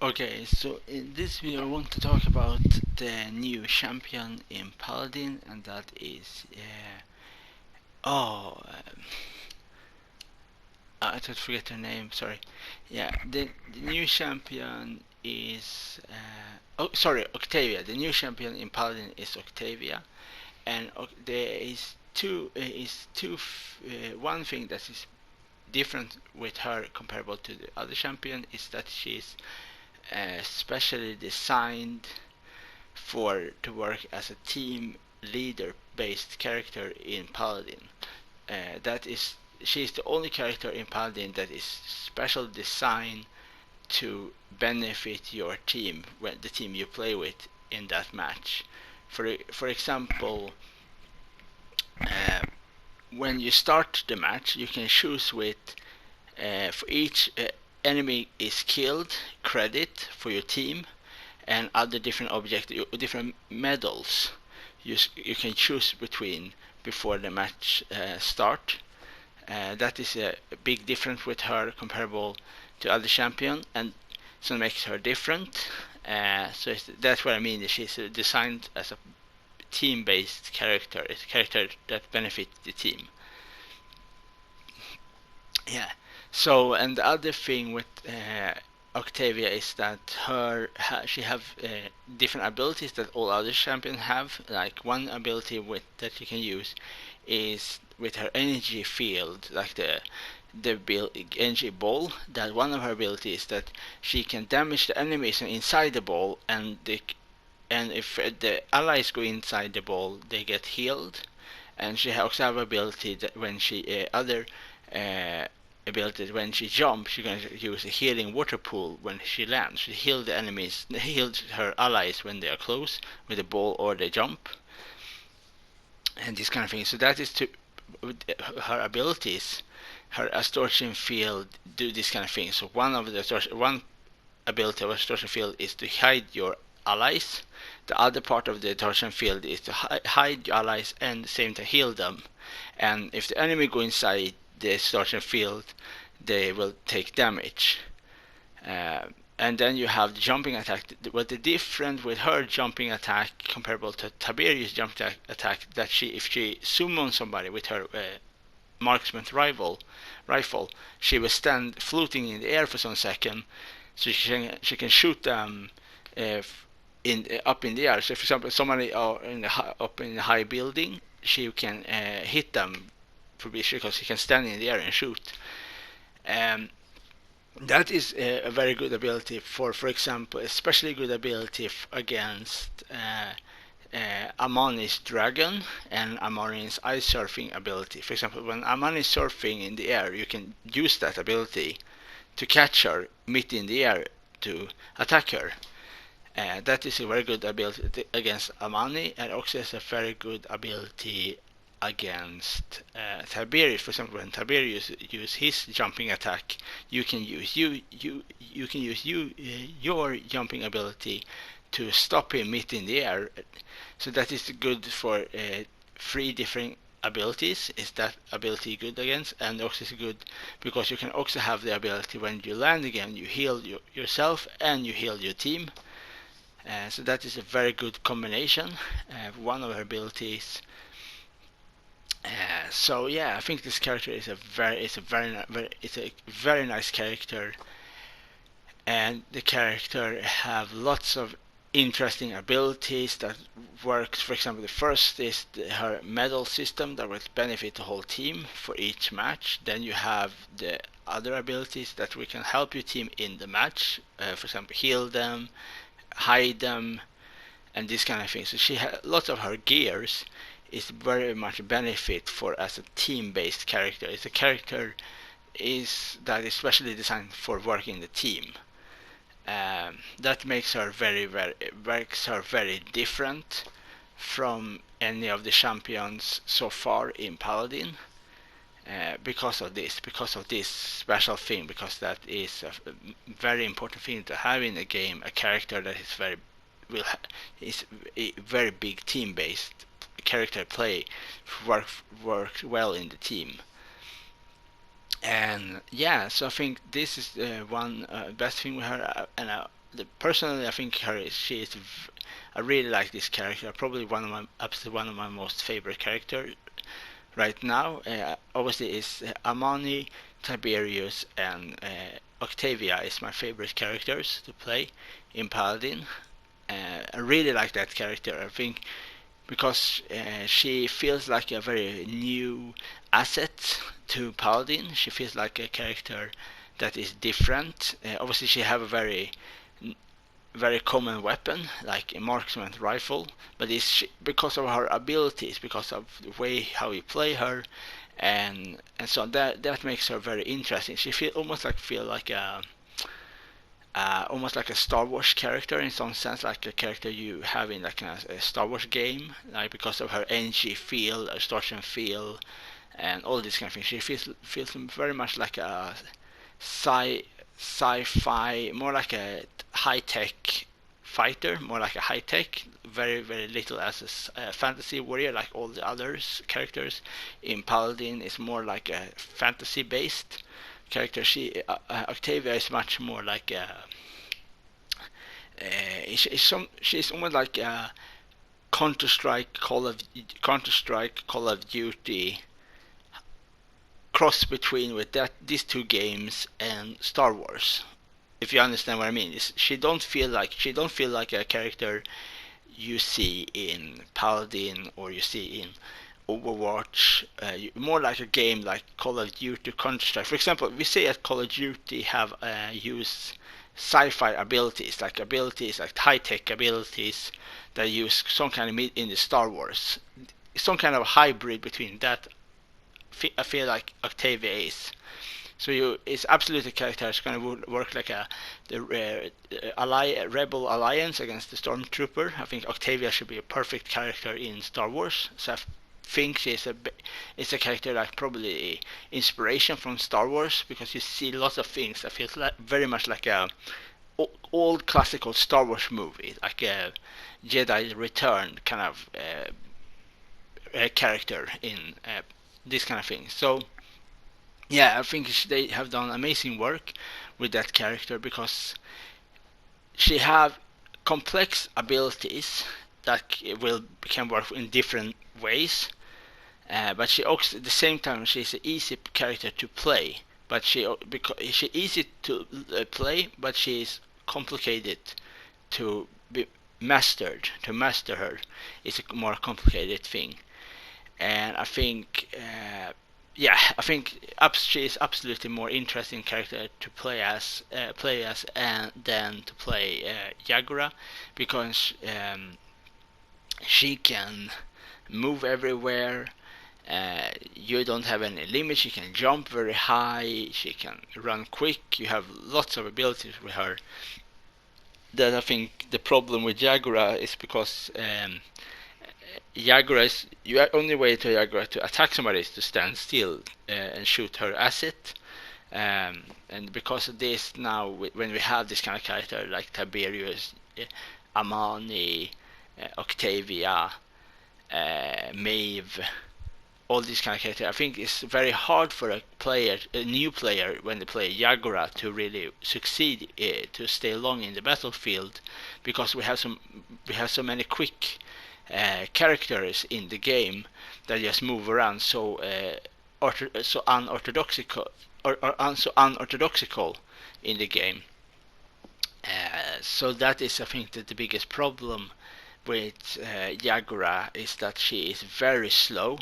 Okay, so in this video I want to talk about the new champion in Paladin, and that is oh I just forget her name. Sorry. Yeah, the new champion is oh sorry, Octavea. The new champion in Paladin is Octavea, and there is one thing that is different with her comparable to the other champion is that she's specially designed for to work as a team leader based character in Paladin. That is, she is the only character in Paladin that is special designed to benefit your team, when the team you play with in that match. For example, uh, when you start the match, you can choose with for each enemy is killed credit for your team, and other different objects, different medals you can choose between before the match start. That is a big difference with her comparable to other champion, and so makes her different. That's what I mean. She's designed as a team-based character. It's a character that benefits the team. Yeah. So, and the other thing with Octavia is that she have different abilities that all other champions have. Like one ability with that you can use is with her energy field, like the energy ball. That one of her abilities is that she can damage the enemies inside the ball, and if the allies go inside the ball, they get healed. And she also have ability that when she other uh, ability when she jumps, she's going to use a healing water pool when she lands. She heals the enemies, heals her allies when they are close with the ball or they jump, and this kind of thing. So that is to her abilities. Her distortion field do this kind of thing. So one ability of a distortion field is to hide your allies. The other part of the distortion field is to hide your allies and the same to heal them. And if the enemy go inside the distortion field, they will take damage. Uh, and then you have the jumping attack. But the difference with her jumping attack comparable to Tiberius' jumping attack, that if she summons somebody with her marksman rifle, she will stand floating in the air for some second, so she can shoot them up in the air. So, for example, somebody up in a high building, she can hit them because she can stand in the air and shoot. Um, that is a very good ability for example, especially good ability against Amani's dragon and Amani's ice surfing ability. For example, when Amani is surfing in the air, you can use that ability to catch her mid in the air to attack her. That is a very good ability against Amani, and also is a very good ability against Tiberius. For example, when Tiberius use his jumping attack, you can use your jumping ability to stop him mid in the air. So that is good for three different abilities. Is that ability good against? And also is good because you can also have the ability when you land again, you heal yourself and you heal your team. So that is a very good combination. One of her abilities. So yeah, I think this character is a very nice character, and the character have lots of interesting abilities that works. For example, the first is her medal system that will benefit the whole team for each match. Then you have the other abilities that we can help your team in the match. For example, heal them, hide them, and this kind of thing. So she has lots of her gears is very much benefit for as a team-based character. It's a character that is specially designed for working the team. That makes her very different from any of the champions so far in Paladin. Because of this special thing, because that is a very important thing to have in a game, a character that is a very big team based character play works well in the team. And yeah, so I think this is one best thing with her, and personally I think she is. I really like this character. Probably absolutely one of my most favorite characters right now. Obviously, is Amani, Tiberius, and Octavea is my favorite characters to play in Paladin. I really like that character. I think because she feels like a very new asset to Paladin. She feels like a character that is different. Obviously, she have a very common weapon like a marksman rifle, but it's because of her abilities, because of the way how you play her, and so that makes her very interesting. She feel like a almost like a Star Wars character in some sense, like a character you have in like a Star Wars game, like because of her energy feel, distortion feel, and all these kind of things. She feels very much like a sci-fi, more like a high-tech fighter, more like a high-tech, very little as a fantasy warrior, like all the others characters in Paladin is more like a fantasy-based character. Octavia is much more like a she's almost like a Counter Strike, Call of Duty cross between with these two games and Star Wars. If you understand what I mean, she don't feel like a character you see in Paladin or you see in Overwatch. More like a game like Call of Duty, Counter Strike. For example, we say at Call of Duty have used sci-fi abilities like high-tech abilities that use some kind of in the Star Wars, some kind of hybrid between that. I feel like Octavia is. So it's absolutely a character that's going to work like the Rebel Alliance against the Stormtrooper. I think Octavia should be a perfect character in Star Wars. So I think it's a character like probably inspiration from Star Wars, because you see lots of things that feels like very much like a old classical Star Wars movie, like a Jedi Return kind of character in this kind of thing. So yeah, I think they have done amazing work with that character, because she have complex abilities that can work in different ways. But she also, at the same time, she's an easy character to play. But because she easy to play, but she is complicated to be mastered. To master her is a more complicated thing. And I think I think she is absolutely more interesting character to play as and than to play Yagura, because she can move everywhere. You don't have any limits. She can jump very high. She can run quick. You have lots of abilities with her. That I think the problem with Yagura is because your only way to Yagura to attack somebody is to stand still and shoot her asset. And because of this, now when we have this kind of character like Tiberius, Amani, Octavia, Maeve, all these kind of characters, I think it's very hard for a new player, when they play Yagura, to really succeed to stay long in the battlefield, because we have so many quick characters in the game that just move around so unorthodoxical so unorthodoxical in the game. So that is, I think, that the biggest problem with Yagura is that she is very slow,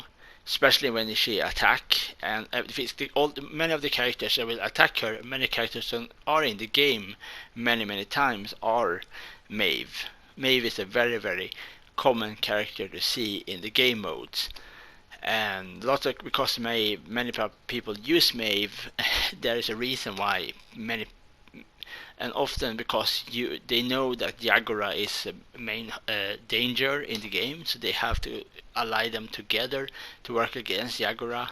especially when she attack. And if it's many of the characters that will attack her, many characters that are in the game many times are Maeve. Maeve is a very common character to see in the game modes, and because many people use Maeve, there is a reason why many, and often because they know that Yagura is a main danger in the game, so they have to ally them together to work against Yagura.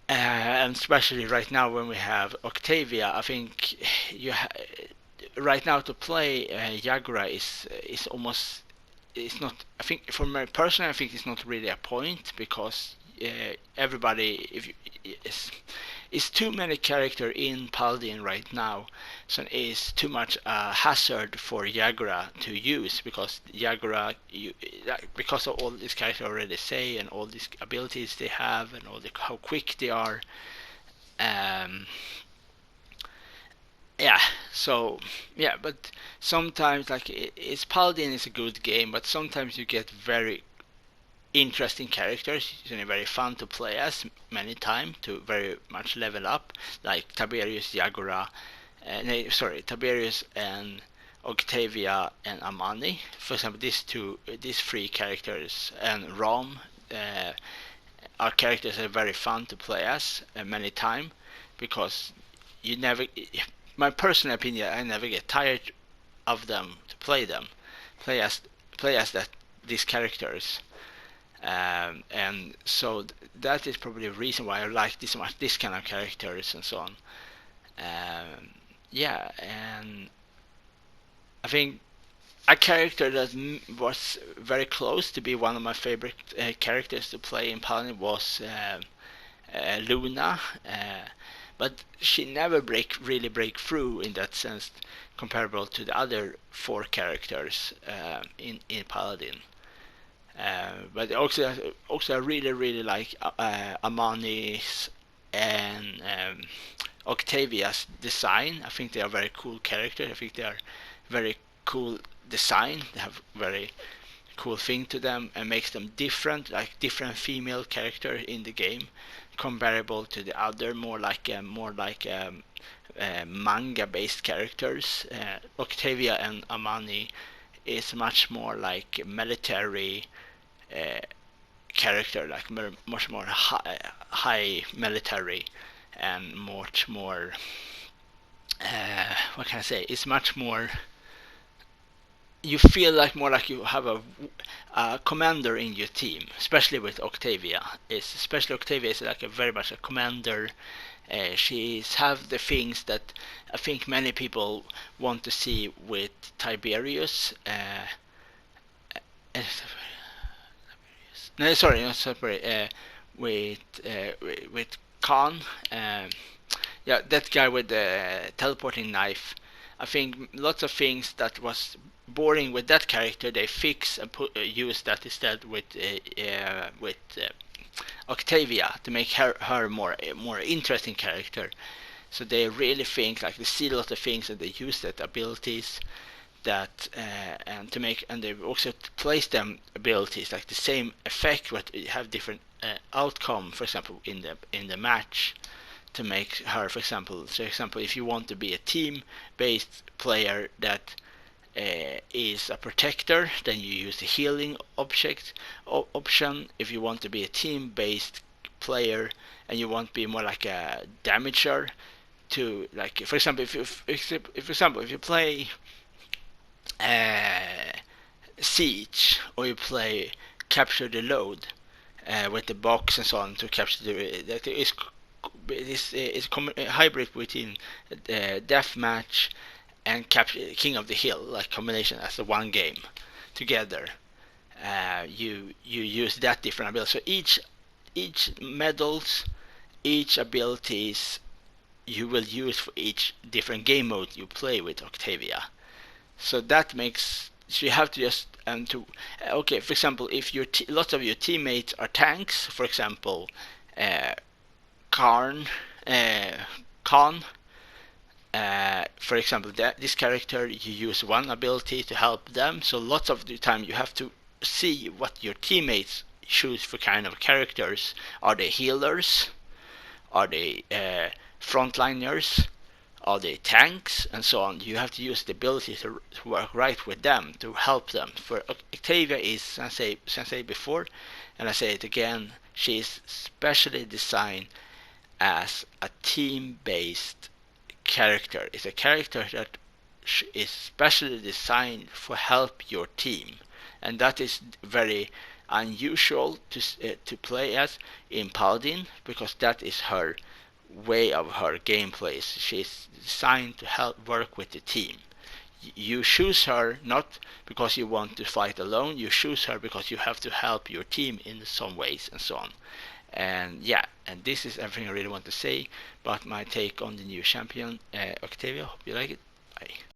And especially right now when we have Octavia, I think right now to play Yagura is almost, it's not, I think for me personally, I think it's not really a point, because everybody, it's too many characters in Paladin right now, so it's too much hazard for Yagura to use, because Yagura, because of all these characters already say, and all these abilities they have, and how quick they are. Yeah, so yeah, but sometimes like it's Paladin is a good game, but sometimes you get very interesting characters. It's very fun to play as many times to very much level up, like Tiberius, Yagura, Tiberius and Octavea and Amani. For example, these three characters and Rom are characters that are very fun to play as many times, because you never. My personal opinion, I never get tired of them to play them, play as these characters. And so that is probably the reason why I like this much, this kind of characters and so on. Yeah, and I think a character that was very close to be one of my favorite characters to play in Paladin was Luna, but she never really break through in that sense, comparable to the other four characters in Paladin. But also I really like Amani's and Octavia's design. I think they are very cool characters. I think they are very cool design. They have very cool thing to them and makes them different, like different female character in the game, comparable to the other more like manga-based characters. Octavia and Amani is much more like military character, like much more high military, and much more what can I say? It's much more. You feel like more like you have a commander in your team, especially with Octavia. Especially Octavia is like a very much a commander. She's have the things that I think many people want to see with Tiberius. No, sorry, not sorry. With Khan. Yeah, that guy with the teleporting knife. I think lots of things that was boring with that character they fix and use that instead with Octavia to make her more interesting character. So they really think like they see a lot of things and they use that abilities that and they also place them abilities like the same effect but have different outcome, for example in the match, to make her, for example if you want to be a team based player that is a protector, then you use the healing option. If you want to be a team based player and you want to be more like a damager, to like for example if you play Siege, or you play Capture the Load with the box and so on to capture that is a hybrid between deathmatch and capture King of the Hill, like combination as a one game together. You use that different ability. So each medals, each abilities you will use for each different game mode you play with Octavia. So that makes so you have to just okay. For example, if lots of your teammates are tanks, for example, Khan, for example, this character you use one ability to help them. So lots of the time you have to see what your teammates choose for kind of characters. Are they healers? Are they frontliners? Are they tanks? And so on. You have to use the ability to work right with them to help them. For Octavia is, as I said before, and I say it again, she is specially designed as a team-based character. It's a character that is specially designed for help your team, and that is very unusual to play as in Paladin, because that is her way of her gameplay. She's designed to help work with the team. You choose her not because you want to fight alone. You choose her because you have to help your team in some ways and so on. And yeah, and this is everything I really want to say about my take on the new champion, Octavia. Hope you like it. Bye.